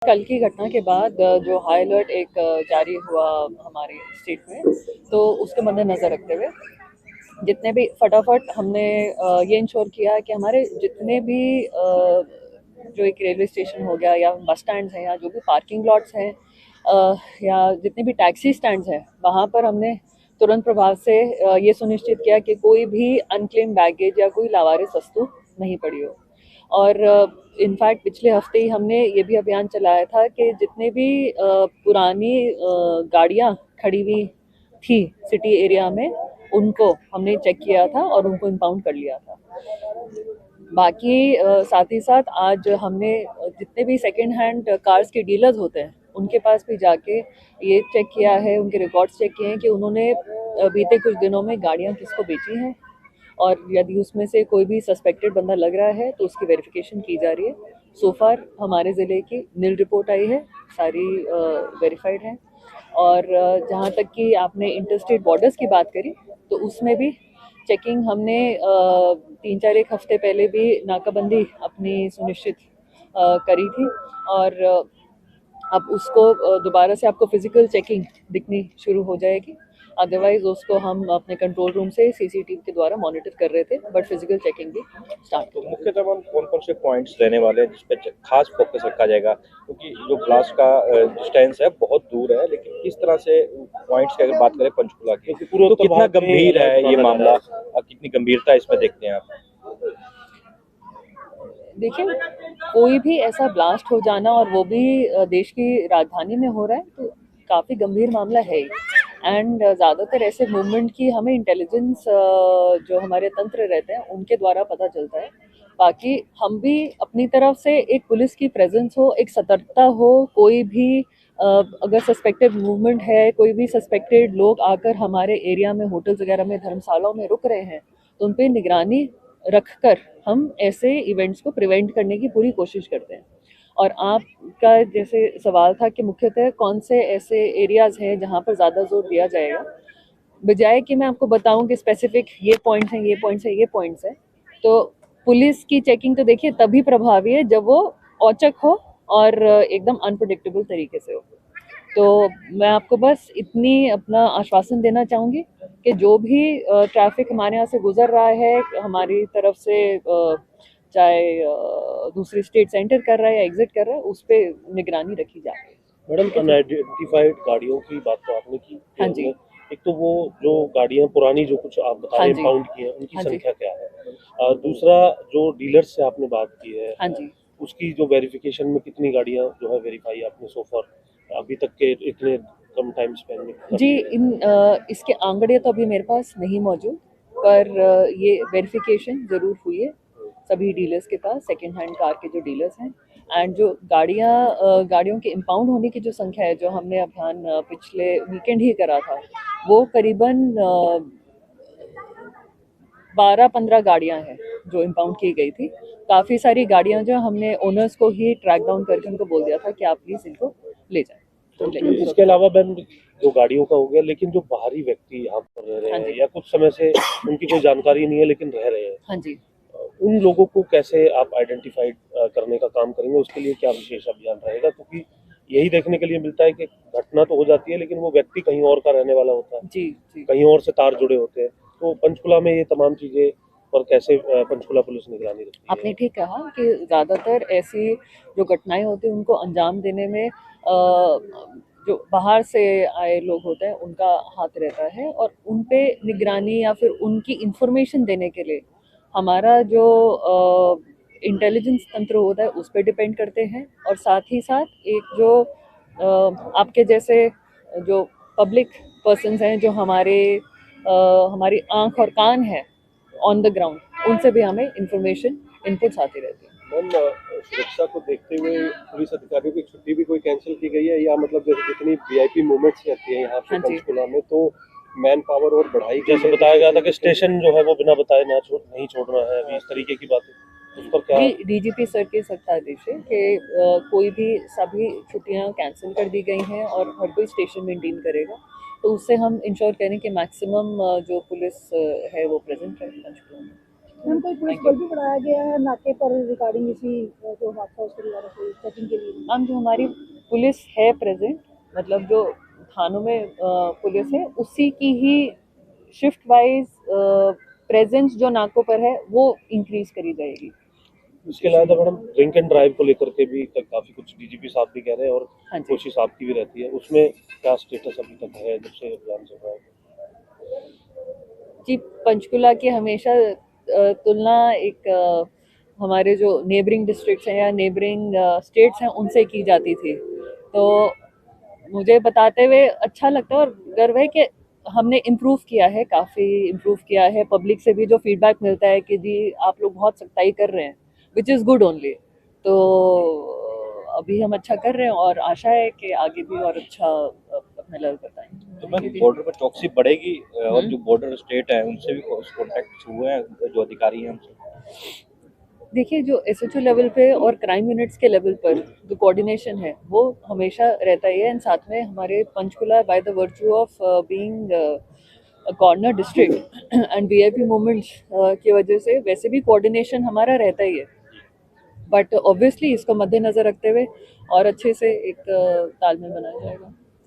कल की घटना के बाद जो हाई अलर्ट एक जारी हुआ हमारे स्टेट में, तो उसके मद्देनज़र रखते हुए जितने भी फटाफट हमने ये इंश्योर किया कि हमारे जितने भी जो एक रेलवे स्टेशन हो गया या बस स्टैंड्स हैं या जो भी पार्किंग लॉट्स हैं या जितने भी टैक्सी स्टैंड्स हैं, वहाँ पर हमने तुरंत प्रभाव से ये सुनिश्चित किया कि कोई भी अनक्लेम बैगेज या कोई लावारिस वस्तु नहीं पड़ी हो। और इनफैक्ट पिछले हफ्ते ही हमने ये भी अभियान चलाया था कि जितने भी पुरानी गाड़ियाँ खड़ी हुई थी सिटी एरिया में, उनको हमने चेक किया था और उनको इम्पाउंड कर लिया था। बाकी साथ ही साथ आज हमने जितने भी सेकेंड हैंड कार्स के डीलर्स होते हैं उनके पास भी जाके ये चेक किया है, उनके रिकॉर्ड्स चेक किए हैं कि उन्होंने बीते कुछ दिनों में गाड़ियाँ किसको बेची हैं, और यदि उसमें से कोई भी सस्पेक्टेड बंदा लग रहा है तो उसकी वेरिफिकेशन की जा रही है। सो फार हमारे ज़िले की नील रिपोर्ट आई है, सारी वेरीफाइड है। और जहाँ तक कि आपने इंटरस्टेट बॉर्डर्स की बात करी, तो उसमें भी चेकिंग हमने 3-4 हफ्ते पहले भी नाकाबंदी अपनी सुनिश्चित करी थी, और अब उसको दोबारा से आपको फिजिकल चेकिंग दिखनी शुरू हो जाएगी। अदरवाइज उसको हम अपने कंट्रोल रूम से सीसीटीवी के द्वारा मॉनिटर कर रहे थे, बट फिजिकल चेकिंग भी स्टार्ट तो मुख्यतः कौन कौन से पॉइंट्स रहने वाले हैं जिस पर खास फोकस रखा जाएगा, क्योंकि जो ब्लास्ट का डिस्टेंस है बहुत दूर है, लेकिन किस तरह से पॉइंट्स की अगर बात करें पंचकुला की, तो कितना गंभीर है ये मामला, कितनी गंभीरता इसमें देखते हैं आप? देखिए, कोई भी ऐसा ब्लास्ट हो जाना और वो भी देश की राजधानी में हो रहा है, तो काफ़ी गंभीर मामला है ही। एंड ज़्यादातर ऐसे मूवमेंट की हमें इंटेलिजेंस जो हमारे तंत्र रहते हैं उनके द्वारा पता चलता है। बाकी हम भी अपनी तरफ से एक पुलिस की प्रेजेंस हो, एक सतर्कता हो, कोई भी अगर सस्पेक्टेड मूवमेंट है, कोई भी सस्पेक्टेड लोग आकर हमारे एरिया में होटल्स वगैरह में धर्मशालाओं में रुक रहे हैं, तो उन पर निगरानी रखकर हम ऐसे इवेंट्स को प्रिवेंट करने की पूरी कोशिश करते हैं। और आपका जैसे सवाल था कि मुख्यतः कौन से ऐसे एरियाज हैं जहाँ पर ज़्यादा जोर दिया जाएगा, बजाय कि मैं आपको बताऊं कि स्पेसिफिक ये पॉइंट्स हैं, ये पॉइंट्स हैं, ये पॉइंट्स हैं, तो पुलिस की चेकिंग तो देखिए तभी प्रभावी है जब वो औचक हो और एकदम अनप्रडिक्टेबल तरीके से हो। तो मैं आपको बस इतनी अपना आश्वासन देना चाहूँगी कि जो भी ट्रैफिक हमारे यहाँ से गुजर रहा है हमारी तरफ से, चाहे दूसरी स्टेट सेंटर कर रहा है या एग्जिट कर रहा है, उस पर निगरानी रखी जा रही है। मैडम, अनआइडेंटिफाइड गाड़ियों की बात तो आपने की। हाँ जी। एक तो वो जो गाड़ियां पुरानी जो कुछ आप बता रहे हैं पाउंड की हैं, उनकी हाँ जी। संख्या क्या है? दूसरा, जो डीलर्स से आपने बात की है, हाँ जी। उसकी जो वेरिफिकेशन में कितनी गाड़ियां जो है वेरीफाई आपने सो फार अभी तक के इतने कम टाइम स्पेन में कर जी, ली है? इसके आंकड़े तो अभी मेरे पास नहीं मौजूद, पर ये वेरिफिकेशन ज़रूर हुई है सभी डीलर्स के पास, सेकेंड हैंड कार के जो डीलर्स हैं। एंड जो गाड़ियों के इम्पाउंड होने की जो संख्या है, जो हमने अभियान पिछले वीकेंड ही करा था, वो करीबन 12-15 गाड़ियां हैं जो इम्पाउंड की गई थी। काफ़ी सारी गाड़ियां जो हमने ओनर्स को ही ट्रैक डाउन करके उनको बोल दिया था कि आप प्लीज़ इनको ले जाएं। तो इसके अलावा मैम, जो गाड़ियों का हो गया, लेकिन जो बाहरी व्यक्ति यहाँ पर रह रहे हैं या कुछ समय से उनकी कोई जानकारी नहीं है लेकिन रह रहे हैं, हाँ जी, उन लोगों को कैसे आप आइडेंटिफाइड करने का काम करेंगे? उसके लिए क्या विशेष अभियान रहेगा? क्योंकि यही देखने के लिए मिलता है कि घटना तो हो जाती है लेकिन वो व्यक्ति कहीं और का रहने वाला होता है, जी, कहीं और से तार जुड़े होते हैं। तो पंचकुला में ये तमाम चीजें पर कैसे पंचकुला पुलिस निगरानी रखती है? आपने ठीक कहा कि ज़्यादातर ऐसी जो घटनाएं होती हैं उनको अंजाम देने में जो बाहर से आए लोग होते हैं उनका हाथ रहता है, और उन पे निगरानी या फिर उनकी इंफॉर्मेशन देने के लिए हमारा जो इंटेलिजेंस तंत्र होता है उस पर डिपेंड करते हैं। और साथ ही साथ एक जो आपके जैसे जो पब्लिक पर्सन्स हैं, जो हमारी आंख और कान है ऑन द ग्राउंड, उनसे भी हमें इंफॉर्मेशन इनपुट्स आती रहती है। मैम, सुरक्षा को देखते हुए पुलिस अधिकारियों की छुट्टी भी कोई कैंसिल की गई है, या मतलब जैसे जितनी वीआईपी मूवमेंट्स रहती है यहाँ पे पंचकुला में, तो मैन पावर और बढ़ाई, जैसे बताया गया था कि स्टेशन जो है वो बिना बताए नहीं छोड़ना है, अभी इस तरीके की बातें, उस पर क्या? डीजीपी सर के सख्त है कि कोई भी सभी छुट्टियां कैंसिल कर दी गई हैं और हर कोई स्टेशन मेंटेन करेगा, तो उससे हम इंश्योर करें कि मैक्सिमम जो पुलिस है वो प्रेजेंट रहे पंचकुला में। मैम कोई पुलिस बल भी बढ़ाया गया है नाके पर रिगार्डिंग इसी जो हादसा उसके रिगार्डिंग कोई चेकिंग के लिए? मैम जो हमारी पुलिस है प्रेजेंट, मतलब जो थानों में पुलिस है उसी की ही शिफ्ट वाइज प्रेजेंस जो नाकों पर है वो इंक्रीज करी जाएगी। इसके अलावा मैडम ड्रिंक एंड ड्राइव को लेकर के भी काफी कुछ डीजीपी साहब भी कह रहे हैं और हाँ जी। कोशिश आपकी भी रहती है, उसमें क्या स्टेटस अभी तक है जब से अभियान चल रहा है? जी, पंचकुला की हमेशा तुलना एक हमारे जो नेबरिंग डिस्ट्रिक्ट्स हैं या नेबरिंग स्टेट्स हैं उनसे की जाती थी। तो मुझे बताते हुए अच्छा लगता है और गर्व है कि हमने इम्प्रूव किया है, काफ़ी इम्प्रूव किया है। पब्लिक से भी जो फीडबैक मिलता है कि जी आप लोग बहुत सख्ताई कर रहे हैं, विच इज़ गुड ओनली। तो अभी हम अच्छा कर रहे हैं और आशा है कि आगे भी और अच्छा अपना लेवल बताएंगे। तो मैम बॉर्डर पर चौकसी बढ़ेगी और जो बॉर्डर स्टेट है उनसे भी कॉन्टैक्ट हुए हैं, जो अधिकारी हैं उनसे? देखिए जो एसएचओ लेवल पे और क्राइम यूनिट्स के लेवल पर जो कोऑर्डिनेशन है वो हमेशा रहता ही है। एंड साथ में हमारे Panchkula by the virtue of being a corner district and VIP movements की वजह से वैसे भी कोऑर्डिनेशन हमारा रहता ही है। बट ऑब्वियसली इसको मद्देनज़र रखते हुए और अच्छे से एक तालमेल बनाया जाएगा।